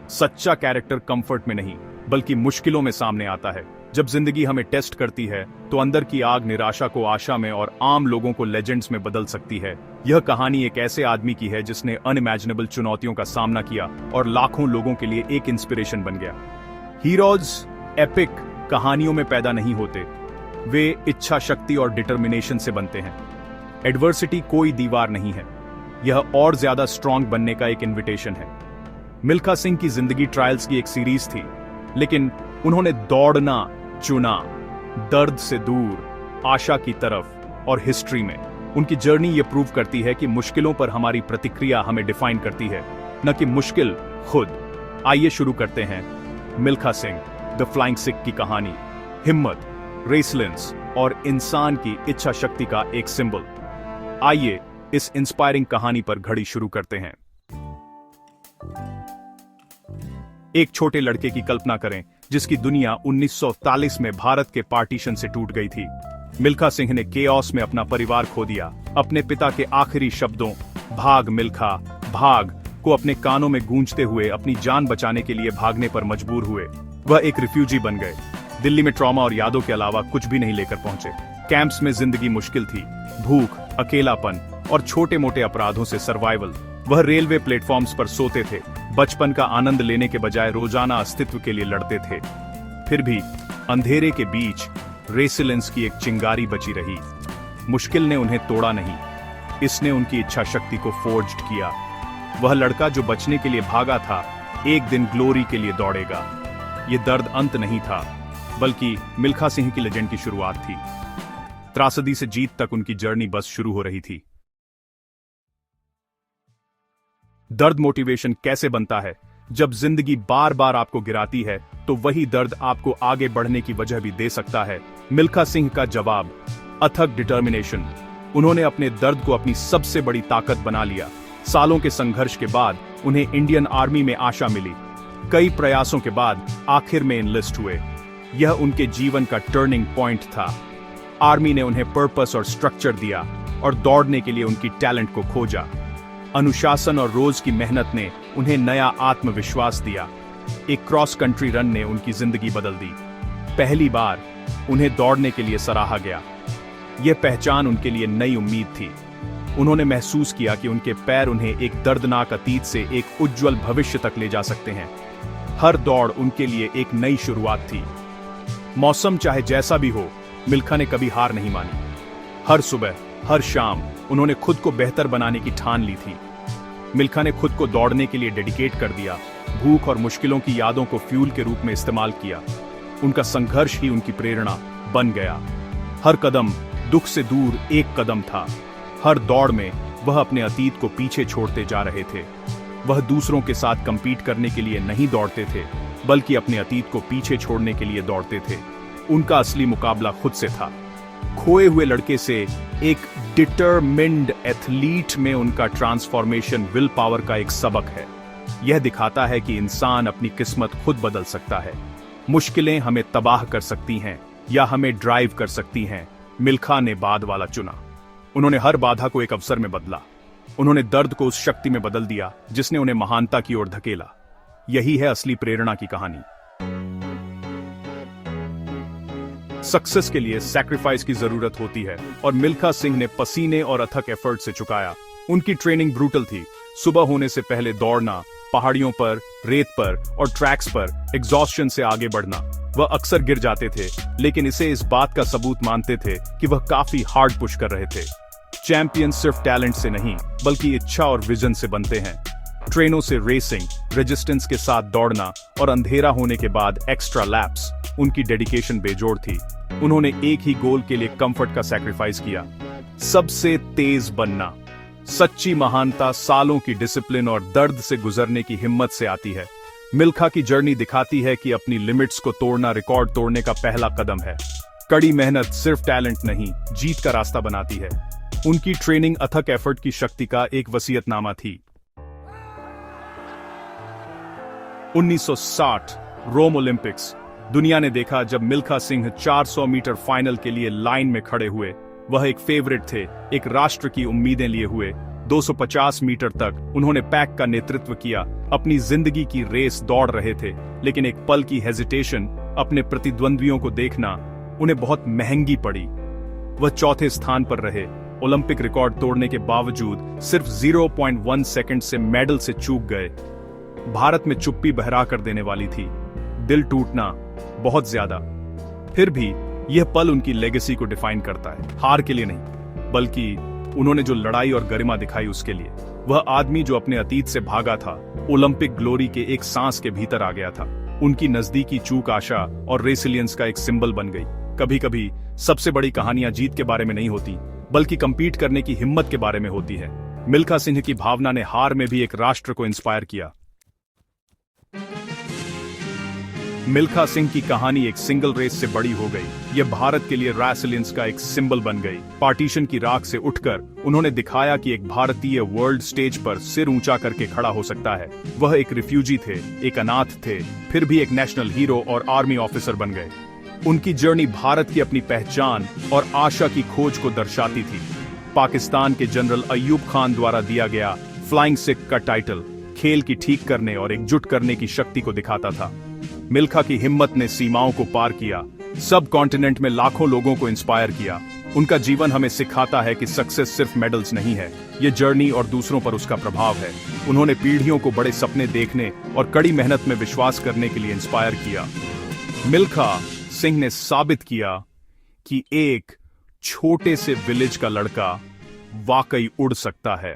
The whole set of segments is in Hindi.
सच्चा कैरेक्टर कंफर्ट में नहीं बल्कि मुश्किलों में सामने आता है। जब जिंदगी हमें टेस्ट करती है तो अंदर की आग निराशा को आशा में और आम लोगों को लेजेंड्स में बदल सकती है। यह कहानी एक ऐसे आदमी की है जिसने अनइमेजिनेबल चुनौतियों का सामना किया और लाखों लोगों के लिए एक इंस्पिरेशन बन गया। हीरोज एपिक कहानियों में पैदा नहीं होते, वे इच्छा शक्ति और डिटर्मिनेशन से बनते हैं। एडवर्सिटी कोई दीवार नहीं है, यह और ज्यादा स्ट्रांग बनने का एक इन्विटेशन है। मिल्खा सिंह की जिंदगी ट्रायल्स की एक सीरीज थी, लेकिन उन्होंने दौड़ना चुना, दर्द से दूर, आशा की तरफ और हिस्ट्री में। उनकी जर्नी ये प्रूव करती है कि मुश्किलों पर हमारी प्रतिक्रिया हमें डिफाइन करती है, न कि मुश्किल खुद। आइए शुरू करते हैं मिल्खा सिंह द फ्लाइंग सिख की कहानी, हिम्मत, रेसिलियंस और इंसान की इच्छा शक्ति का एक सिंबल। आइए इस इंस्पायरिंग कहानी पर घड़ी शुरू करते हैं। एक छोटे लड़के की कल्पना करें जिसकी दुनिया 1943 में भारत के पार्टीशन से टूट गई थी। मिल्खा सिंह ने केओस में अपना परिवार खो दिया। अपने पिता के आखिरी शब्दों भाग मिल्खा भाग को अपने कानों में गूंजते हुए अपनी जान बचाने के लिए भागने पर मजबूर हुए। वह एक रिफ्यूजी बन गए। दिल्ली में ट्रॉमा और यादों के अलावा कुछ भी नहीं लेकर पहुंचे। कैंप्स में जिंदगी मुश्किल थी, भूख, अकेलापन और छोटे मोटे अपराधों से सर्वाइवल। वह रेलवे प्लेटफॉर्म्स पर सोते थे, बचपन का आनंद लेने के बजाय रोजाना अस्तित्व के लिए लड़ते थे। फिर भी अंधेरे के बीच रेसिलेंस की एक चिंगारी बची रही। मुश्किल ने उन्हें तोड़ा नहीं, इसने उनकी इच्छा शक्ति को फोर्ज्ड किया। वह लड़का जो बचने के लिए भागा था, एक दिन ग्लोरी के लिए दौड़ेगा। यह दर्द अंत नहीं था, बल्कि मिल्खा सिंह की लेजेंड की शुरुआत थी। त्रासदी से जीत तक उनकी जर्नी बस शुरू हो रही थी। दर्द मोटिवेशन कैसे बनता है? जब जिंदगी बार बार आपको गिराती है तो वही दर्द आपको आगे बढ़ने की वजह भी दे सकता है। मिल्खा सिंह का जवाब, अथक डिटर्मिनेशन। उन्होंने अपने दर्द को अपनी सबसे बड़ी ताकत बना लिया। सालों के संघर्ष के बाद उन्हें इंडियन आर्मी में आशा मिली। कई प्रयासों के बाद आखिर में एनलिस्ट हुए। यह उनके जीवन का टर्निंग पॉइंट था। आर्मी ने उन्हें पर्पस और स्ट्रक्चर दिया और दौड़ने के लिए उनकी टैलेंट को खोजा। अनुशासन और रोज की मेहनत ने उन्हें नया आत्मविश्वास दिया। एक क्रॉस कंट्री रन ने उनकी जिंदगी बदल दी। पहली बार उन्हें दौड़ने के लिए सराहा गया। यह पहचान उनके लिए नई उम्मीद थी। उन्होंने महसूस किया कि उनके पैर उन्हें एक दर्दनाक अतीत से एक उज्जवल भविष्य तक ले जा सकते हैं। हर दौड़ उनके लिए एक नई शुरुआत थी। मौसम चाहे जैसा भी हो, मिल्खा ने कभी हार नहीं मानी। हर सुबह, हर शाम उन्होंने खुद को बेहतर बनाने की ठान ली थी। मिल्खा ने खुद को दौड़ने के लिए डेडिकेट कर दिया। भूख और मुश्किलों की यादों को फ्यूल के रूप में इस्तेमाल किया। उनका संघर्ष ही उनकी प्रेरणा बन गया। हर कदम दुख से दूर एक कदम था। हर दौड़ में वह अपने अतीत को पीछे छोड़ते जा रहे थे। वह दूसरों के साथ कंपीट करने के लिए नहीं दौड़ते थे, बल्कि अपने अतीत को पीछे छोड़ने के लिए दौड़ते थे। उनका असली मुकाबला खुद से था। खोए हुए लड़के से एक डिटरमिन्ड एथलीट में उनका ट्रांसफॉर्मेशन विल पावर का एक सबक है। यह दिखाता है कि इंसान अपनी किस्मत खुद बदल सकता है। मुश्किलें हमें तबाह कर सकती हैं या हमें ड्राइव कर सकती हैं। मिल्खा ने बाद वाला चुना। उन्होंने हर बाधा को एक अवसर में बदला। उन्होंने दर्द को उस शक्ति में बदल दिया जिसने उन्हें महानता की ओर धकेला। यही है असली प्रेरणा की कहानी। सक्सेस के लिए सैक्रिफाइस की जरूरत होती है और मिल्खा सिंह ने पसीने और अथक एफर्ट से चुकाया। उनकी ट्रेनिंग ब्रूटल थी। सुबह होने से पहले दौड़ना, पहाड़ियों पर, रेत पर और ट्रैक्स पर एग्जॉस्शन से आगे बढ़ना। वह अक्सर गिर जाते थे, लेकिन इसे इस बात का सबूत मानते थे कि वह काफी हार्ड पुश कर रहे थे। चैंपियन सिर्फ टैलेंट से नहीं, बल्कि इच्छा और विजन से बनते हैं। ट्रेनों से रेसिंग, रेजिस्टेंस के साथ दौड़ना और अंधेरा होने के बाद एक्स्ट्रा लैप्स, उनकी डेडिकेशन बेजोड़ थी। उन्होंने एक ही गोल के लिए कंफर्ट का सैक्रिफाइस किया, सबसे तेज बनना। सच्ची महानता सालों की डिसिप्लिन और दर्द से गुजरने की हिम्मत से आती है। मिल्खा की जर्नी दिखाती है कि अपनी लिमिट्स को तोड़ना रिकॉर्ड तोड़ने का पहला कदम है। कड़ी मेहनत सिर्फ टैलेंट नहीं, जीत का रास्ता बनाती है। उनकी ट्रेनिंग अथक एफर्ट की शक्ति का एक वसीयतनामा थी। 1960 रोम ओलंपिक्स। दुनिया ने देखा जब मिल्खा सिंह 400 मीटर फाइनल के लिए लाइन में खड़े हुए। वह एक फेवरेट थे, एक राष्ट्र की उम्मीदें लिए हुए। 250 मीटर तक उन्होंने पैक का नेतृत्व किया, अपनी जिंदगी की रेस दौड़ रहे थे, लेकिन एक पल की हेजिटेशन, अपने प्रतिद्वंद्वियों को देखना उन्हें बहुत महंगी पड़ी। वह चौथे स्थान पर रहे, ओलंपिक रिकॉर्ड तोड़ने के बावजूद सिर्फ 0.1 सेकंड से मेडल से चूक गए। भारत में चुप्पी बहरा कर देने वाली थी, दिल टूटना बहुत ज्यादा। फिर भी यह पल उनकी लेगेसी को डिफाइन करता है, हार के लिए नहीं, बल्कि उन्होंने जो लड़ाई और गरिमा दिखाई उसके लिए। वह आदमी जो अपने अतीत से भागा था, ओलंपिक ग्लोरी के एक सांस के भीतर आ गया था। उनकी नजदीकी चूक आशा और रेसिलियंस का एक सिंबल बन गई। कभी कभी सबसे बड़ी कहानियां जीत के बारे में नहीं होती, बल्कि कंपीट करने की हिम्मत के बारे में होती है। मिल्खा सिंह की भावना ने हार में भी एक राष्ट्र को इंस्पायर किया। मिल्खा सिंह की कहानी एक सिंगल रेस से बड़ी हो गई। यह भारत के लिए रेसिलियंस का एक सिंबल बन गई। पार्टीशन की राख से उठकर उन्होंने दिखाया कि एक भारतीय वर्ल्ड स्टेज पर सिर ऊंचा करके खड़ा हो सकता है। वह एक रिफ्यूजी थे, एक अनाथ थे, फिर भी एक नेशनल हीरो और आर्मी ऑफिसर बन गए। उनकी जर्नी भारत की अपनी पहचान और आशा की खोज को दर्शाती थी। पाकिस्तान के जनरल अय्यूब खान द्वारा दिया गया फ्लाइंग सिख का टाइटल खेल की ठीक करने और एकजुट करने की शक्ति को दिखाता था। मिल्खा की हिम्मत ने सीमाओं को पार किया, सब कॉन्टिनेंट में लाखों लोगों को इंस्पायर किया। उनका जीवन हमें सिखाता है कि सक्सेस सिर्फ मेडल्स नहीं है, ये जर्नी और दूसरों पर उसका प्रभाव है। उन्होंने पीढ़ियों को बड़े सपने देखने और कड़ी मेहनत में विश्वास करने के लिए इंस्पायर किया। मिल्खा सिंह ने साबित किया कि एक छोटे से विलेज का लड़का वाकई उड़ सकता है।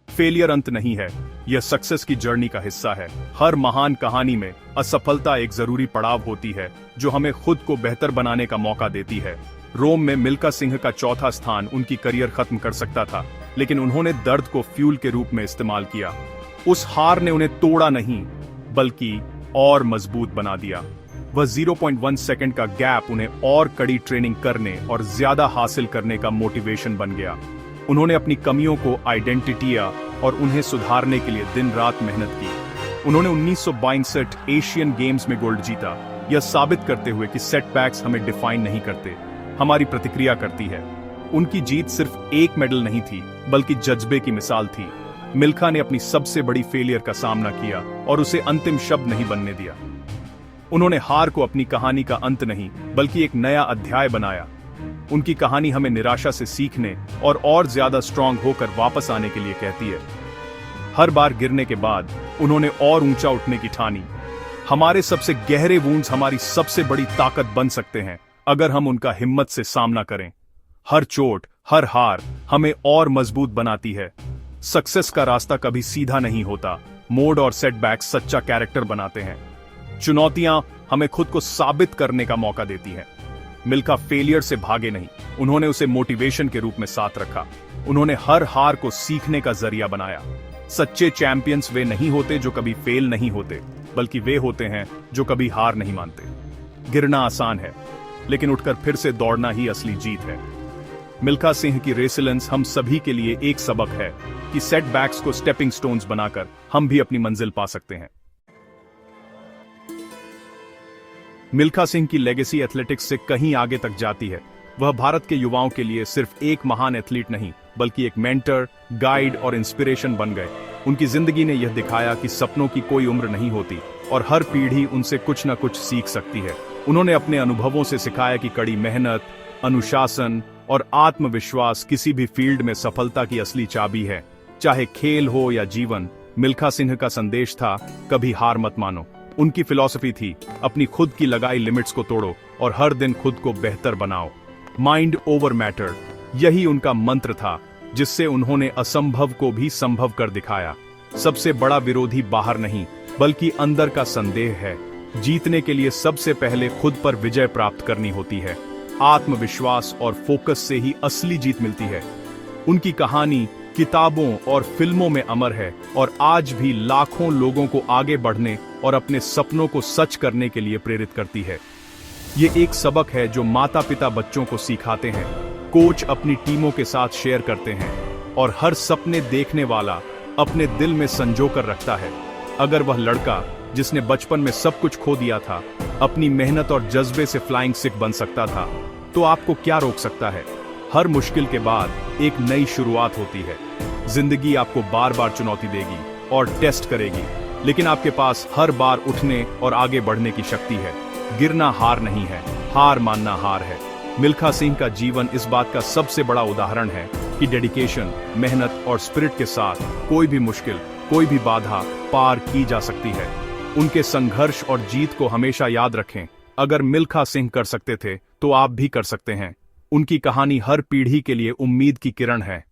फेलियर अंत नहीं है, यह सक्सेस की जर्नी का हिस्सा है। हर महान कहानी में असफलता एक जरूरी पड़ाव होती है, जो हमें खुद को बेहतर बनाने का मौका देती है। रोम में मिल्खा सिंह का चौथा स्थान उनकी करियर खत्म कर सकता था, लेकिन उन्होंने दर्द को फ्यूल के रूप में इस्तेमाल किया। उस हार ने उन्हें तोड़ा नहीं, बल्कि और मजबूत बना दिया। वह 0.1 सेकंड का गैप उन्हें और कड़ी ट्रेनिंग करने और ज्यादा हासिल करने का मोटिवेशन बन गया। उन्होंने अपनी कमियों को आइडेंटिटिया और उन्हें सुधारने के लिए दिन रात मेहनत की। उन्होंने 1962 एशियन गेम्स में गोल्ड जीता, यह साबित करते हुए कि सेटबैक्स हमें डिफाइन नहीं करते, हमारी प्रतिक्रिया करती है। उनकी जीत सिर्फ एक मेडल नहीं थी, बल्कि जज्बे की मिसाल थी। मिल्खा ने अपनी सबसे बड़ी फेलियर का सामना किया और उसे अंतिम शब्द नहीं बनने दिया। उन्होंने हार को अपनी कहानी का अंत नहीं, बल्कि एक नया अध्याय बनाया। उनकी कहानी हमें निराशा से सीखने और ज्यादा स्ट्रांग होकर वापस आने के लिए कहती है। हर बार गिरने के बाद उन्होंने और ऊंचा उठने की ठानी। हमारे सबसे गहरे वुंड्स हमारी सबसे बड़ी ताकत बन सकते हैं, अगर हम उनका हिम्मत से सामना करें। हर चोट, हर हार हमें और मजबूत बनाती है। सक्सेस का रास्ता कभी सीधा नहीं होता, मोड़ और सेटबैक्स सच्चा कैरेक्टर बनाते हैं। चुनौतियां हमें खुद को साबित करने का मौका देती हैं। मिल्खा फेलियर से भागे नहीं, उन्होंने उसे मोटिवेशन के रूप में साथ रखा। उन्होंने हर हार को सीखने का जरिया बनाया। सच्चे चैंपियंस वे नहीं होते जो कभी फेल नहीं होते, बल्कि वे होते हैं जो कभी हार नहीं मानते। गिरना आसान है, लेकिन उठकर फिर से दौड़ना ही असली जीत है। मिल्खा सिंह की रेसिलेंस हम सभी के लिए एक सबक है कि सेटबैक्स को स्टेपिंग स्टोन्स बनाकर हम भी अपनी मंजिल पा सकते हैं। मिल्खा सिंह की लेगेसी एथलेटिक्स से कहीं आगे तक जाती है। वह भारत के युवाओं के लिए सिर्फ एक महान एथलीट नहीं, बल्कि एक मेंटर, गाइड और इंस्पिरेशन बन गए। उनकी जिंदगी ने यह दिखाया कि सपनों की कोई उम्र नहीं होती और हर पीढ़ी उनसे कुछ न कुछ सीख सकती है। उन्होंने अपने अनुभवों से सिखाया कि कड़ी मेहनत, अनुशासन और आत्मविश्वास किसी भी फील्ड में सफलता की असली चाबी है। चाहे खेल हो या जीवन, मिल्खा सिंह का संदेश था, कभी हार मत मानो। उनकी फिलॉसफी थी, अपनी खुद की लगाई लिमिट्स को तोड़ो और हर दिन खुद को बेहतर बनाओ। माइंड ओवर मैटर, यही उनका मंत्र था, जिससे उन्होंने असंभव को भी संभव कर दिखाया। सबसे बड़ा विरोधी बाहर नहीं, बल्कि अंदर का संदेह है। जीतने के लिए सबसे पहले खुद पर विजय प्राप्त करनी होती है। आत्मविश्वास और फोकस से ही असली जीत मिलती है। उनकी कहानी किताबों और फिल्मों में अमर है और आज भी लाखों लोगों को आगे बढ़ने और अपने सपनों को सच करने के लिए प्रेरित करती है। ये एक सबक है जो माता पिता बच्चों को सिखाते हैं, कोच अपनी टीमों के साथ शेयर करते हैं और हर सपने देखने वाला अपने दिल में संजो कर रखता है। अगर वह लड़का जिसने बचपन में सब कुछ खो दिया था, अपनी मेहनत और जज्बे से फ्लाइंग सिख बन सकता था, तो आपको क्या रोक सकता है? हर मुश्किल के बाद एक नई शुरुआत होती है। जिंदगी आपको बार बार चुनौती देगी और टेस्ट करेगी, लेकिन आपके पास हर बार उठने और आगे बढ़ने की शक्ति है। गिरना हार नहीं है, हार मानना हार है। मिल्खा सिंह का जीवन इस बात का सबसे बड़ा उदाहरण है कि डेडिकेशन, मेहनत और स्पिरिट के साथ कोई भी मुश्किल, कोई भी बाधा पार की जा सकती है। उनके संघर्ष और जीत को हमेशा याद रखें। अगर मिल्खा सिंह कर सकते थे तो आप भी कर सकते हैं। उनकी कहानी हर पीढ़ी के लिए उम्मीद की किरण है।